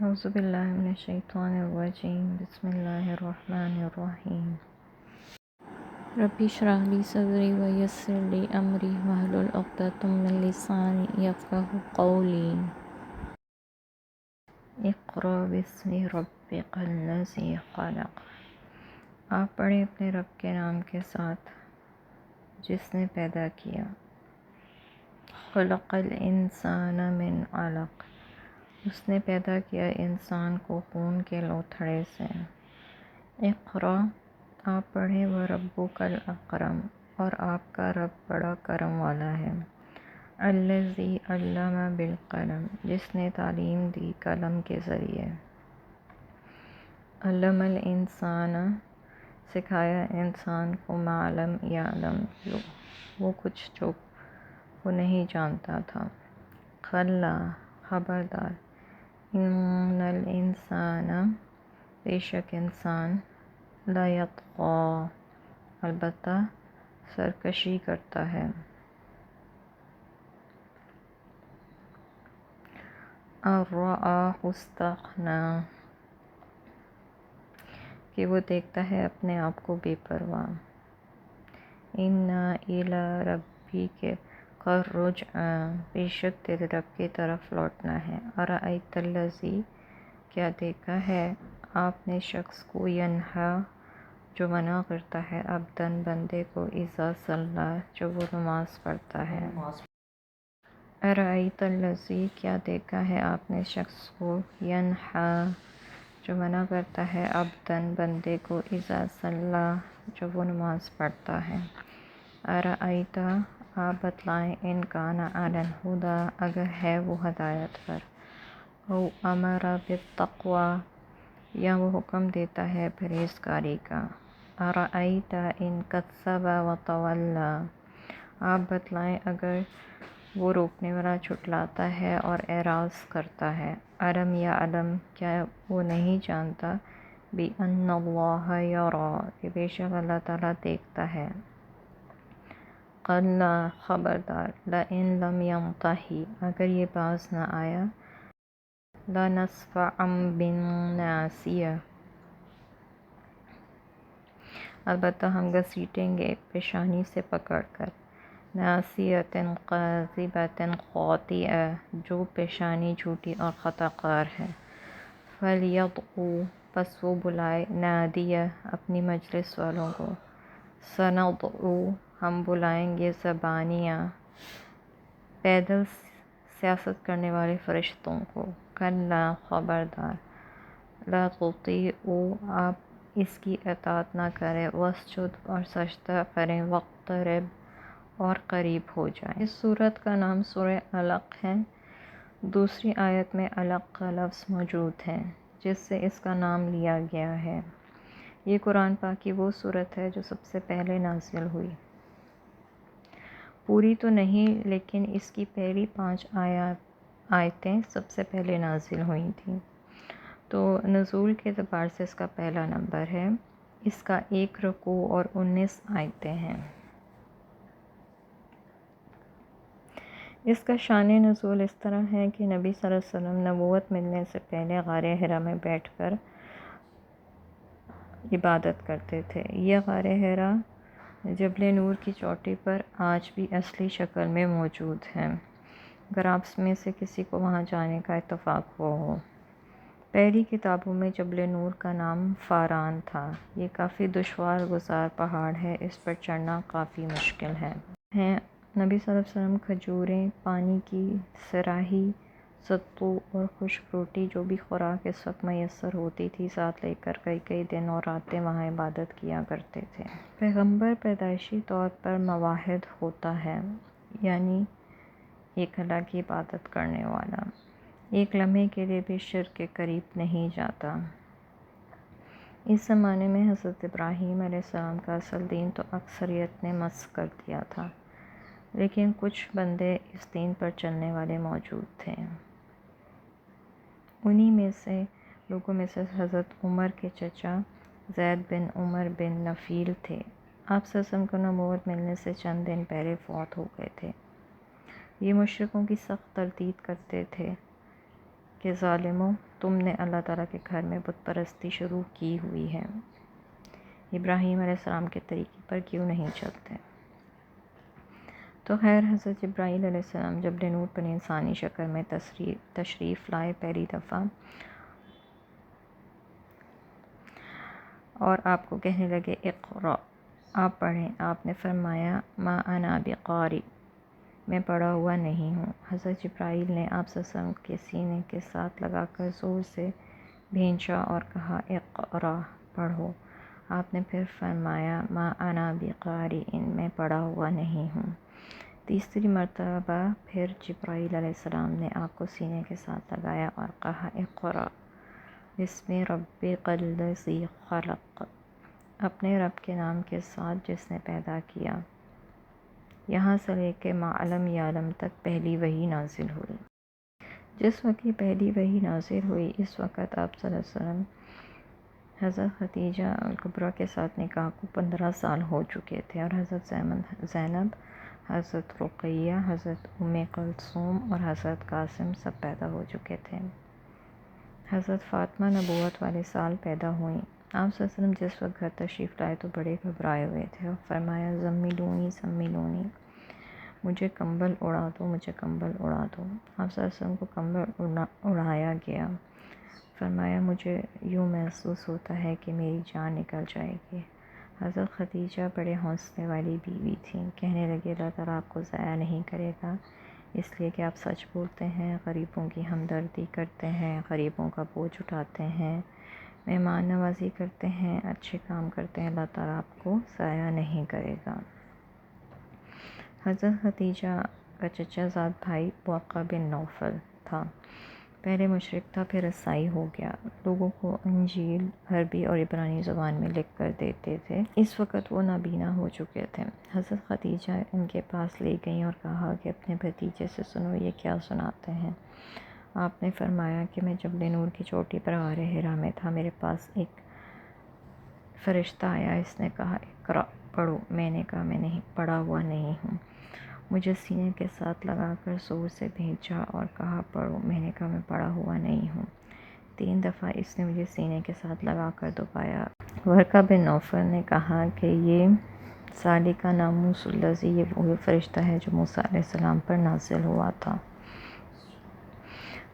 اعوذ باللہ من الشیطان الرجیم بسم اللہ الرحمن الرحیم رب اشرح لی صدری ویسر لی امری واحلل عقدۃ من لسانی یفقہوا قولی اقرأ باسم ربک الذی خلق۔ آپ پڑھیں اپنے رب کے نام کے ساتھ جس نے پیدا کیا۔ خلق الانسان من علق، اس نے پیدا کیا انسان کو خون کے لوتھڑے سے۔ اقرأ، آپ پڑھیں وربک الاکرم، اور آپ کا رب بڑا کرم والا ہے۔ الذی علم بالقلم، جس نے تعلیم دی قلم کے ذریعے۔ علم الانسان، سکھایا انسان کو ما لم یعلم، وہ کچھ جو وہ نہیں جانتا تھا۔ کلا، خبردار، ان الانسان، بے شک انسان، لیطغی، البتہ سرکشی کرتا ہے۔ ان رآہ استغنی، کہ وہ دیکھتا ہے اپنے آپ کو بے پرواہ۔ ان الی ربک الرجعی، بے شک تیرے رب کی طرف لوٹنا ہے۔ ارأیت الذی، کیا دیکھا ہے آپ نے شخص کو، ینہی، جو منع کرتا ہے، عبداً، بندے کو، اذا صلی، جب وہ نماز پڑھتا ہے۔ ارأیت الذی، کیا دیکھا ہے آپ نے شخص کو، ینہی، جو منع کرتا ہے، عبداً، بندے کو، اذا صلی، جب وہ نماز پڑھتا ہے۔ ارأیت، آپ بتلائیں، ان کان علی الہدی، اگر ہے وہ ہدایت پر، او امر بالتقوی، یا وہ حکم دیتا ہے پرہیزگاری کا۔ ارأیت ان کذب وتولی، آپ بتلائیں اگر وہ روکنے والا جھٹلاتا ہے اور اعراض کرتا ہے۔ الم یعلم، کیا وہ نہیں جانتا، بأن اللہ یری، کہ بے شک اللہ تعالیٰ دیکھتا ہے۔ کلا، خبردار، لئن لم ینتہی، اگر یہ باز نہ آیا، لنصفعا بالناصیہ، البتہ ہم گھسیٹیں گے پیشانی سے پکڑ کر۔ ناصیۃ کاذبۃ خاطئہ، جو پیشانی جھوٹی اور خطا کار ہے۔ فلیدعو، پس وہ بلائے، نادیہ، اپنی مجلس والوں کو۔ سندعو، ہم بلائیں گے، زبانیہ، پیدل سیاست کرنے والے فرشتوں کو۔ کلا، خبردار، لا تطیعوا، آپ اس کی اطاعت نہ کریں، واسجد، اور سجدہ کریں، واقترب، اور قریب ہو جائیں۔ اس سورت کا نام سورہ علق ہے۔ دوسری آیت میں علق کا لفظ موجود ہے جس سے اس کا نام لیا گیا ہے۔ یہ قرآن پاک کی وہ سورت ہے جو سب سے پہلے نازل ہوئی۔ پوری تو نہیں، لیکن اس کی پہلی 5 آیتیں سب سے پہلے نازل ہوئی تھیں، تو نزول کے اعتبار سے اس کا پہلا نمبر ہے۔ اس کا 1 رکوع اور 19 آیتیں ہیں۔ اس کا شان نزول اس طرح ہے کہ نبی صلی اللہ علیہ وسلم نبوت ملنے سے پہلے غار حرا میں بیٹھ کر عبادت کرتے تھے۔ یہ غار حرا جبل نور کی چوٹی پر آج بھی اصلی شکل میں موجود ہے، اگر آپ میں سے کسی کو وہاں جانے کا اتفاق ہو۔ پہلی کتابوں میں جبل نور کا نام فاران تھا۔ یہ کافی دشوار گزار پہاڑ ہے، اس پر چڑھنا کافی مشکل ہے۔ نبی صلی اللہ علیہ وسلم کھجوریں، پانی کی صراحی، ستو اور خشک روٹی، جو بھی خوراک اس وقت میسر ہوتی تھی، ساتھ لے کر کئی کئی دن اور راتیں وہاں عبادت کیا کرتے تھے۔ پیغمبر پیدائشی طور پر موحد ہوتا ہے، یعنی ایک اللہ کی عبادت کرنے والا، ایک لمحے کے لیے بھی شرک کے قریب نہیں جاتا۔ اس زمانے میں حضرت ابراہیم علیہ السلام کا اصل دین تو اکثریت نے مسخ کر دیا تھا، لیکن کچھ بندے اس دین پر چلنے والے موجود تھے۔ انہی میں سے لوگوں میں سے حضرت عمر کے چچا زید بن عمر بن نفیل تھے۔ آپ صلی اللہ علیہ وسلم کو نبوت ملنے سے چند دن پہلے فوت ہو گئے تھے۔ یہ مشرکوں کی سخت تردید کرتے تھے کہ ظالموں، تم نے اللہ تعالیٰ کے گھر میں بت پرستی شروع کی ہوئی ہے، ابراہیم علیہ السلام کے طریقے پر کیوں نہیں چلتے؟ تو خیر، حضرت جبرائیل علیہ السلام جبل نور پر انسانی شکل میں تشریف لائے پہلی دفعہ، اور آپ کو کہنے لگے اقرأ، آپ پڑھیں۔ آپ نے فرمایا ما انا بقاری، میں پڑھا ہوا نہیں ہوں۔ حضرت جبرائیل نے آپ صلی اللہ علیہ وسلم کے سینے کے ساتھ لگا کر زور سے بھینچا اور کہا اقرأ، پڑھو۔ آپ نے پھر فرمایا ما انا بقاری، میں پڑھا ہوا نہیں ہوں۔ تیسری مرتبہ پھر جبرائیل علیہ السلام نے آپ کو سینے کے ساتھ لگایا اور کہا اقرأ بسم ربک الذی خلق، اپنے رب کے نام کے ساتھ جس نے پیدا کیا۔ یہاں سے لے کے ما لم یعلم تک پہلی وحی نازل ہوئی۔ جس وقت یہ پہلی وحی نازل ہوئی، اس وقت آپ صلی اللہ علیہ وسلم حضرت خدیجہ الکبریٰ کے ساتھ نکاح کو 15 سال ہو چکے تھے، اور حضرت زینب، حضرت رقیہ، حضرت کلثوم اور حضرت قاسم سب پیدا ہو چکے تھے۔ حضرت فاطمہ نبوت والے سال پیدا ہوئیں۔ آپ صلی اللہ علیہ وسلم جس وقت گھر تشریف لائے تو بڑے گھبرائے ہوئے تھے، اور فرمایا زملونی زملونی، مجھے کمبل اڑا دو، مجھے کمبل اڑا دو۔ آپ صلی اللہ علیہ وسلم کو کمبل اڑایا گیا۔ فرمایا مجھے یوں محسوس ہوتا ہے کہ میری جان نکل جائے گی۔ حضرت خدیجہ بڑے حوصلے والی بیوی تھیں، کہنے لگے اللہ تعالیٰ آپ کو ضائع نہیں کرے گا، اس لیے کہ آپ سچ بولتے ہیں، غریبوں کی ہمدردی کرتے ہیں، غریبوں کا بوجھ اٹھاتے ہیں، مہمان نوازی کرتے ہیں، اچھے کام کرتے ہیں، اللہ تعالیٰ آپ کو ضائع نہیں کرے گا۔ حضرت خدیجہ کا چچا زاد بھائی ورقہ بن نوفل تھا، پہلے مشرک تھا پھر عیسائی ہو گیا، لوگوں کو انجیل عربی اور عبرانی زبان میں لکھ کر دیتے تھے۔ اس وقت وہ نابینا ہو چکے تھے۔ حضرت خدیجہ ان کے پاس لے گئیں اور کہا کہ اپنے بھتیجے سے سنو، یہ کیا سناتے ہیں؟ آپ نے فرمایا کہ میں جبل نور کی چوٹی پر غار حرا میں تھا، میرے پاس ایک فرشتہ آیا، اس نے کہا اقرأ، پڑھو۔ میں نے کہا میں نہیں پڑھا ہوا نہیں ہوں۔ مجھے سینے کے ساتھ لگا کر زور سے بھینچا اور کہا پڑھو۔ میں نے کہا میں پڑھا ہوا نہیں ہوں۔ 3 دفعہ اس نے مجھے سینے کے ساتھ لگا کر دبایا۔ ورقہ بن نوفل نے کہا کہ یہ ذالک ناموس الذی، یہ وہ فرشتہ ہے جو موسیٰ علیہ السلام پر نازل ہوا تھا۔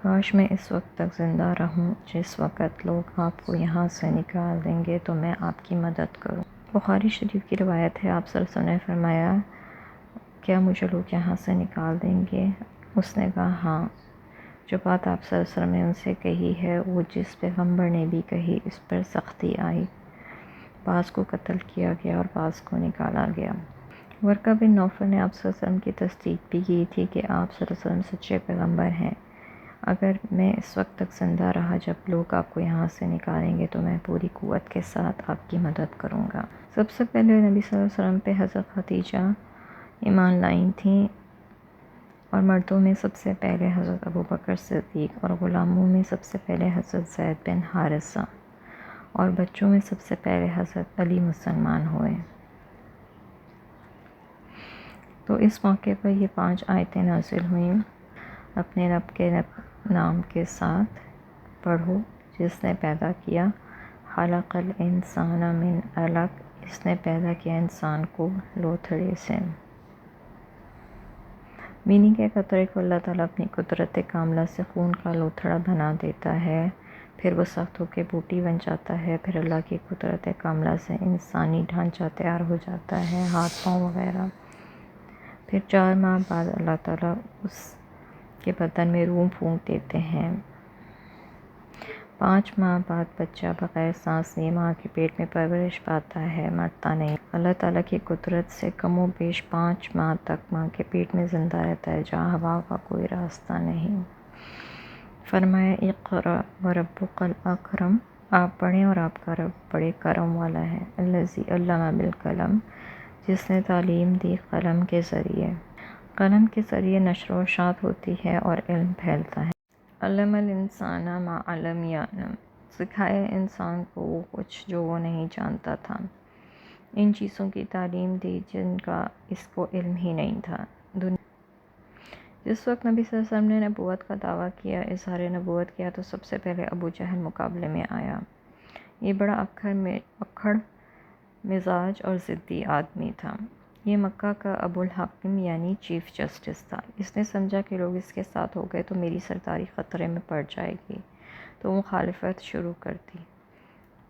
کاش میں اس وقت تک زندہ رہوں جس وقت لوگ آپ کو یہاں سے نکال دیں گے تو میں آپ کی مدد کروں۔ بخاری شریف کی روایت ہے، آپ صلی اللہ علیہ وسلم نے فرمایا کیا مجھے لوگ یہاں سے نکال دیں گے؟ اس نے کہا ہاں۔ جو بات آپ صلی اللہ علیہ وسلم نے ان سے کہی ہے وہ جس پیغمبر نے بھی کہی، اس پر سختی آئی، بعض کو قتل کیا گیا اور بعض کو نکالا گیا۔ ورقہ بن نوفل نے آپ صلی اللہ علیہ وسلم کی تصدیق بھی کی تھی کہ آپ صلی اللہ علیہ وسلم سچے پیغمبر ہیں۔ اگر میں اس وقت تک زندہ رہا جب لوگ آپ کو یہاں سے نکالیں گے تو میں پوری قوت کے ساتھ آپ کی مدد کروں گا۔ سب سے پہلے نبی صلی اللہ علیہ وسلم پہ حضرت خدیجہ ایمان لائیں تھیں، اور مردوں میں سب سے پہلے حضرت ابوبکر صدیق، اور غلاموں میں سب سے پہلے حضرت زید بن حارثہ، اور بچوں میں سب سے پہلے حضرت علی مسلمان ہوئے۔ تو اس موقع پر یہ 5 آیتیں نازل ہوئیں۔ اپنے رب کے نام کے ساتھ پڑھو جس نے پیدا کیا، خلق الانسان من علق، اس نے پیدا کیا انسان کو لوتھڑے سے۔ مینی کے قطرے کو اللہ تعالیٰ اپنی قدرت کاملہ سے خون کا لوتھڑا بنا دیتا ہے، پھر وہ سخت ہو کے بوٹی بن جاتا ہے، پھر اللہ کی قدرت کاملہ سے انسانی ڈھانچہ تیار ہو جاتا ہے، ہاتھ پاؤں وغیرہ۔ پھر 4 ماہ بعد اللہ تعالیٰ اس کے بدن میں روح پھونک دیتے ہیں۔ 5 ماہ بعد بچہ بغیر سانس لیے ماں کے پیٹ میں پرورش پاتا ہے، مرتا نہیں۔ اللہ تعالیٰ کی قدرت سے کم و بیش 5 ماہ تک ماں کے پیٹ میں زندہ رہتا ہے، جہاں ہوا کا کوئی راستہ نہیں۔ فرمایا اقرأ وربک الاکرم، آپ پڑھیں اور آپ کا رب بڑے کرم والا ہے۔ الذی علم بالقلم، جس نے تعلیم دی قلم کے ذریعے۔ قلم کے ذریعے نشر و اشاعت ہوتی ہے اور علم پھیلتا ہے۔ علم الانسان ما لم یعلم، سکھایا انسان کو وہ کچھ جو وہ نہیں جانتا تھا، ان چیزوں کی تعلیم دی جن کا اس کو علم ہی نہیں تھا۔ جس وقت نبی صلی اللہ علیہ وسلم نے نبوت کا دعویٰ کیا، اظہار نبوت کیا، تو سب سے پہلے ابو جہل مقابلے میں آیا۔ یہ بڑا اکھڑ مزاج اور ضدی آدمی تھا۔ یہ مکہ کا ابو الحکم یعنی چیف جسٹس تھا۔ اس نے سمجھا کہ لوگ اس کے ساتھ ہو گئے تو میری سرداری خطرے میں پڑ جائے گی، تو مخالفت شروع کر دی۔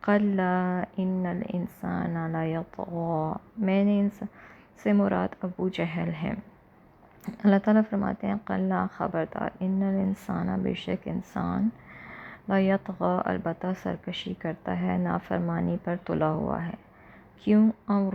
قَلَّا إِنَّ الْإِنسَانَ لَيَطْغَىٰ، میں نے انسان سے مراد ابو جہل ہے۔ اللہ تعالیٰ فرماتے ہیں قَلَّا، خبردار، إِنَّ الْإِنسَانَ، بے شک انسان، لَيَطْغَىٰ، البتہ سرکشی کرتا ہے، نافرمانی پر تلا ہوا ہے۔ کیوں؟ أَن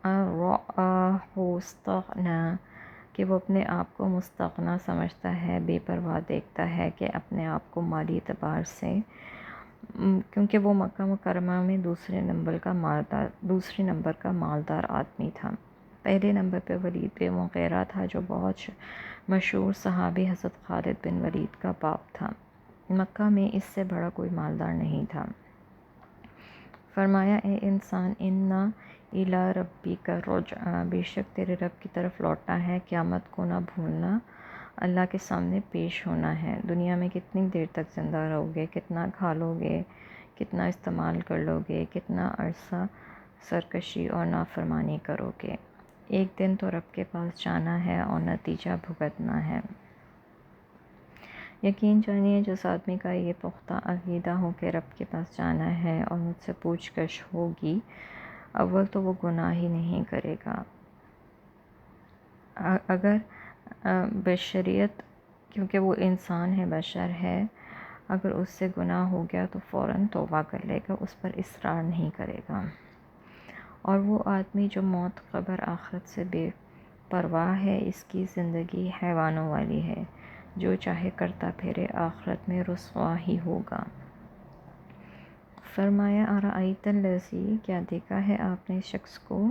رَآهُ اسْتَغْنَىٰ، کہ وہ اپنے آپ کو مستغنی سمجھتا ہے، بے پرواہ دیکھتا ہے کہ اپنے آپ کو مالی اعتبار سے، کیونکہ وہ مکہ مکرمہ میں دوسرے نمبر کا مالدار آدمی تھا۔ پہلے نمبر پہ ولید بن مغیرہ تھا، جو بہت مشہور صحابی حضرت خالد بن ولید کا باپ تھا۔ مکہ میں اس سے بڑا کوئی مالدار نہیں تھا۔ فرمایا اے انسان، اِنَّ إِلَىٰ رَبِّكَ الرُّجْعَىٰ، بے شک تیرے رب کی طرف لوٹنا ہے، قیامت کو نہ بھولنا، اللہ کے سامنے پیش ہونا ہے۔ دنیا میں کتنی دیر تک زندہ رہو گے، کتنا کھا لو گے، کتنا استعمال کر لو گے، کتنا عرصہ سرکشی اور نافرمانی کرو گے۔ ایک دن تو رب کے پاس جانا ہے اور نتیجہ بھگتنا ہے۔ یقین جانیے جس آدمی کا یہ پختہ عقیدہ ہو کہ رب کے پاس جانا ہے اور مجھ سے پوچھ گچھ ہوگی، اول تو وہ گناہ ہی نہیں کرے گا۔ اگر بشریت، کیونکہ وہ انسان ہے، بشر ہے، اگر اس سے گناہ ہو گیا تو فوراً توبہ کر لے گا، اس پر اصرار نہیں کرے گا۔ اور وہ آدمی جو موت، قبر، آخرت سے بے پرواہ ہے، اس کی زندگی حیوانوں والی ہے، جو چاہے کرتا پھرے، آخرت میں رسوا ہی ہوگا۔ فرمایا ارأیت الذی، کیا دیکھا ہے آپ نے اس شخص کو،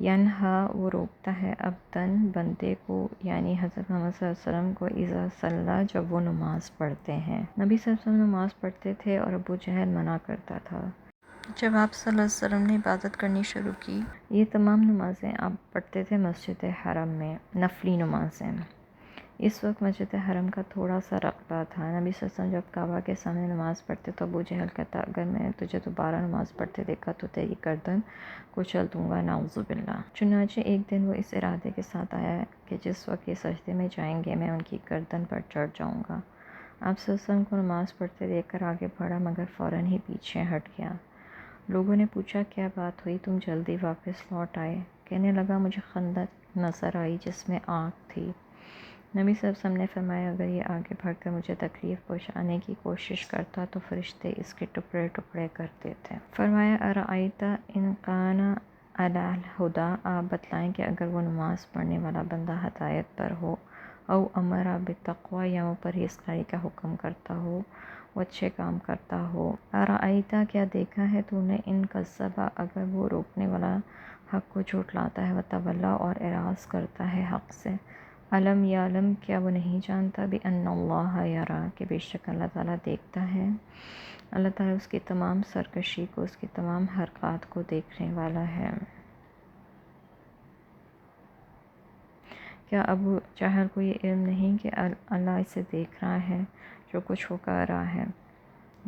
ینہا، وہ روکتا ہے، عبداً، بندے کو، یعنی حضرت محمد صلی اللہ علیہ وسلم کو، اذا صلی، جب وہ نماز پڑھتے ہیں۔ نبی صلی اللہ علیہ وسلم نماز پڑھتے تھے اور ابو جہل منع کرتا تھا۔ جب آپ صلی اللہ علیہ وسلم نے عبادت کرنی شروع کی، یہ تمام نمازیں آپ پڑھتے تھے مسجد حرم میں، نفلی نمازیں۔ اس وقت مسجد حرم کا تھوڑا سا رقبہ تھا۔ نبی صلی اللہ علیہ وسلم جب کعبہ کے سامنے نماز پڑھتے تو ابو جہل کہتا، اگر میں نے تجھے دوبارہ نماز پڑھتے دیکھا تو تیری گردن کچل دوں گا، نعوذ باللہ۔ چنانچہ ایک دن وہ اس ارادے کے ساتھ آیا کہ جس وقت یہ سجدے میں جائیں گے میں ان کی گردن پر چڑھ جاؤں گا۔ آپ صلی اللہ علیہ وسلم کو نماز پڑھتے دیکھ کر آگے بڑھا، مگر فوراً ہی پیچھے ہٹ گیا۔ لوگوں نے پوچھا کیا بات ہوئی، تم جلدی واپس لوٹ آئے؟ کہنے لگا مجھے خندق نظر آئی جس میں آگ تھی۔ نبی صلی اللہ علیہ وسلم نے فرمایا اگر یہ آگے بڑھ کر مجھے تکلیف پہنچانے کی کوشش کرتا تو فرشتے اس کے ٹکڑے ٹکڑے کر دیتے۔ فرمایا ارأیت ان کان علی الہدی، آپ بتلائیں کہ اگر وہ نماز پڑھنے والا بندہ ہدایت پر ہو، او امر بالتقوی، یا وہ پرہیزگاری کا حکم کرتا ہو، وہ اچھے کام کرتا ہو۔ ارأیت، کیا دیکھا ہے تو نے، ان کذب، اگر وہ روکنے والا حق کو جھٹلاتا ہے، وتولی، اور اعراض کرتا ہے حق سے۔ علم یعلم، کیا وہ نہیں جانتا، بأن اللہ یری، کہ بے شک اللہ تعالیٰ دیکھتا ہے۔ اللہ تعالیٰ اس کی تمام سرکشی کو، اس کی تمام حرکات کو دیکھنے والا ہے۔ کیا ابو جہل کو یہ علم نہیں کہ اللہ اسے دیکھ رہا ہے، جو کچھ وہ کر رہا ہے؟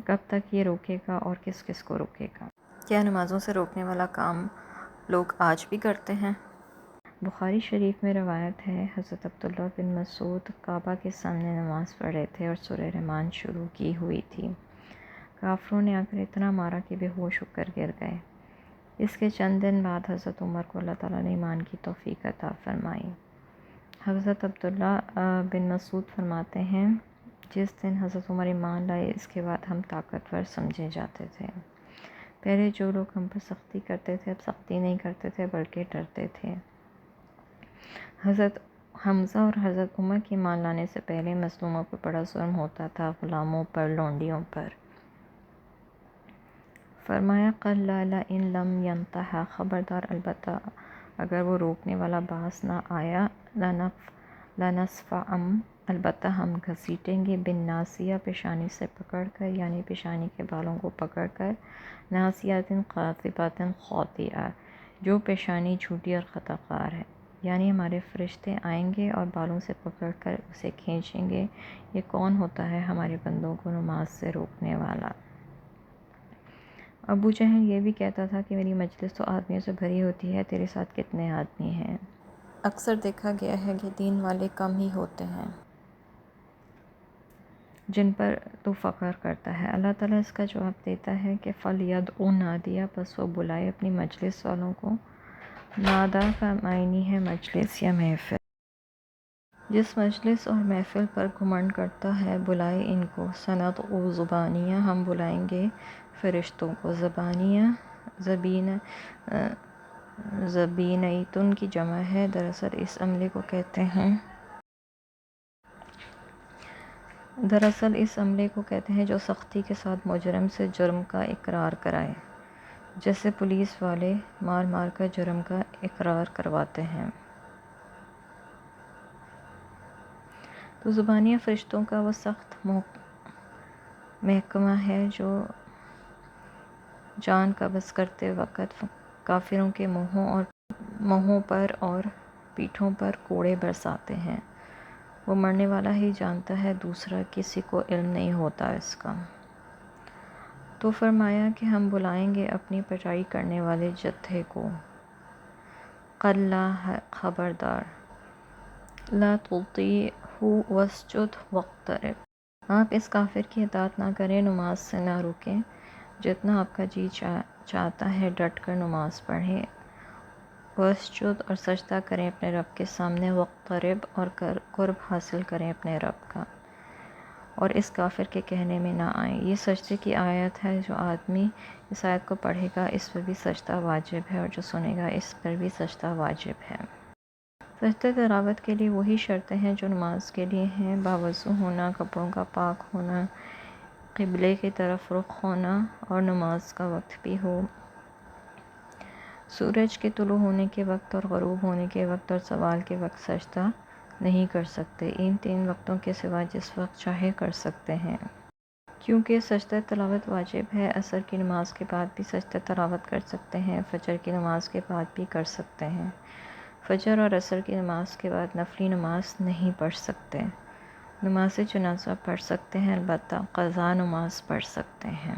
کب تک یہ روکے گا اور کس کس کو روکے گا؟ کیا نمازوں سے روکنے والا کام لوگ آج بھی کرتے ہیں؟ بخاری شریف میں روایت ہے، حضرت عبداللہ بن مسعود کعبہ کے سامنے نماز پڑھ رہے تھے اور سورہ رحمان شروع کی ہوئی تھی۔ کافروں نے آ کر اتنا مارا کہ بے ہوش ہو کر گر گئے۔ اس کے چند دن بعد حضرت عمر کو اللہ تعالیٰ نے ایمان کی توفیق عطا فرمائی۔ حضرت عبداللہ بن مسعود فرماتے ہیں جس دن حضرت عمر ایمان لائے، اس کے بعد ہم طاقتور سمجھے جاتے تھے۔ پہلے جو لوگ ہم پر سختی کرتے تھے اب سختی نہیں کرتے تھے بلکہ ڈرتے تھے۔ حضرت حمزہ اور حضرت عمر کے ایمان لانے سے پہلے مظلوموں پر بڑا ظلم ہوتا تھا، غلاموں پر، لونڈیوں پر۔ فرمایا قَلَّ لَئِن لَّمْ يَنْتَهِ، خبردار البتہ اگر وہ روکنے والا باز نہ آیا، لَنَصْفَعًا، البتہ ہم گھسیٹیں گے، بالناصیہ، پیشانی سے پکڑ کر، یعنی پیشانی کے بالوں کو پکڑ کر، ناصیۃ قاذبۃ خاطئہ، جو پیشانی جھوٹی اور خطا کار ہے، یعنی ہمارے فرشتے آئیں گے اور بالوں سے پکڑ کر اسے کھینچیں گے۔ یہ کون ہوتا ہے ہمارے بندوں کو نماز سے روکنے والا؟ ابو جہل یہ بھی کہتا تھا کہ میری مجلس تو آدمیوں سے بھری ہوتی ہے، تیرے ساتھ کتنے آدمی ہیں؟ اکثر دیکھا گیا ہے کہ دین والے کم ہی ہوتے ہیں جن پر تو فخر کرتا ہے۔ اللہ تعالیٰ اس کا جواب دیتا ہے کہ فَلْيَدْعُ نَادِیَہُ، پس وہ بلائے اپنی مجلس والوں کو۔ نادا کا معنی ہے مجلس یا محفل۔ جس مجلس اور محفل پر گھمنڈ کرتا ہے بلائے ان کو۔ سَنَدْعُ زَبَانِیَّ، ہم بلائیں گے فرشتوں کو۔ زبانیہ زبینیتن کی جمع ہے۔ دراصل اس عملے کو کہتے ہیں جو سختی کے ساتھ مجرم سے جرم کا اقرار کرائے، جیسے پولیس والے مار مار کر جرم کا اقرار کرواتے ہیں۔ تو زبانیہ فرشتوں کا وہ سخت محکمہ ہے جو جان قبض کرتے وقت کافروں کے منہوں پر اور پیٹھوں پر کوڑے برساتے ہیں۔ وہ مرنے والا ہی جانتا ہے، دوسرا کسی کو علم نہیں ہوتا اس کا۔ تو فرمایا کہ ہم بلائیں گے اپنی پٹائی کرنے والے جتھے کو۔ کلا، خبردار، لا تطیعہ واسجد واقترب، آپ اس کافر کی اطاعت نہ کریں، نماز سے نہ رکیں، جتنا آپ کا جی چاہتا ہے ڈٹ کر نماز پڑھیں۔ واسجد، اور سجدہ کریں اپنے رب کے سامنے، واقترب، اور قرب حاصل کریں اپنے رب کا، اور اس کافر کے کہنے میں نہ آئیں۔ یہ سجدے کی آیت ہے، جو آدمی اس آیت کو پڑھے گا اس پر بھی سجدہ واجب ہے، اور جو سنے گا اس پر بھی سجدہ واجب ہے۔ سجدہ تلاوت کے لیے وہی شرطیں ہیں جو نماز کے لیے ہیں: باوضو ہونا، کپڑوں کا پاک ہونا، قبلے کی طرف رخ ہونا، اور نماز کا وقت بھی ہو۔ سورج کے طلوع ہونے کے وقت اور غروب ہونے کے وقت اور زوال کے وقت سجدہ نہیں کر سکتے۔ ان 3 وقتوں کے سوا جس وقت چاہے کر سکتے ہیں۔ کیونکہ سجدہ تلاوت واجب ہے، عصر کی نماز کے بعد بھی سجدہ تلاوت کر سکتے ہیں، فجر کی نماز کے بعد بھی کر سکتے ہیں۔ فجر اور عصر کی نماز کے بعد نفلی نماز نہیں پڑھ سکتے۔ نماز جنازہ پڑھ سکتے ہیں، البتہ قضا نماز پڑھ سکتے ہیں۔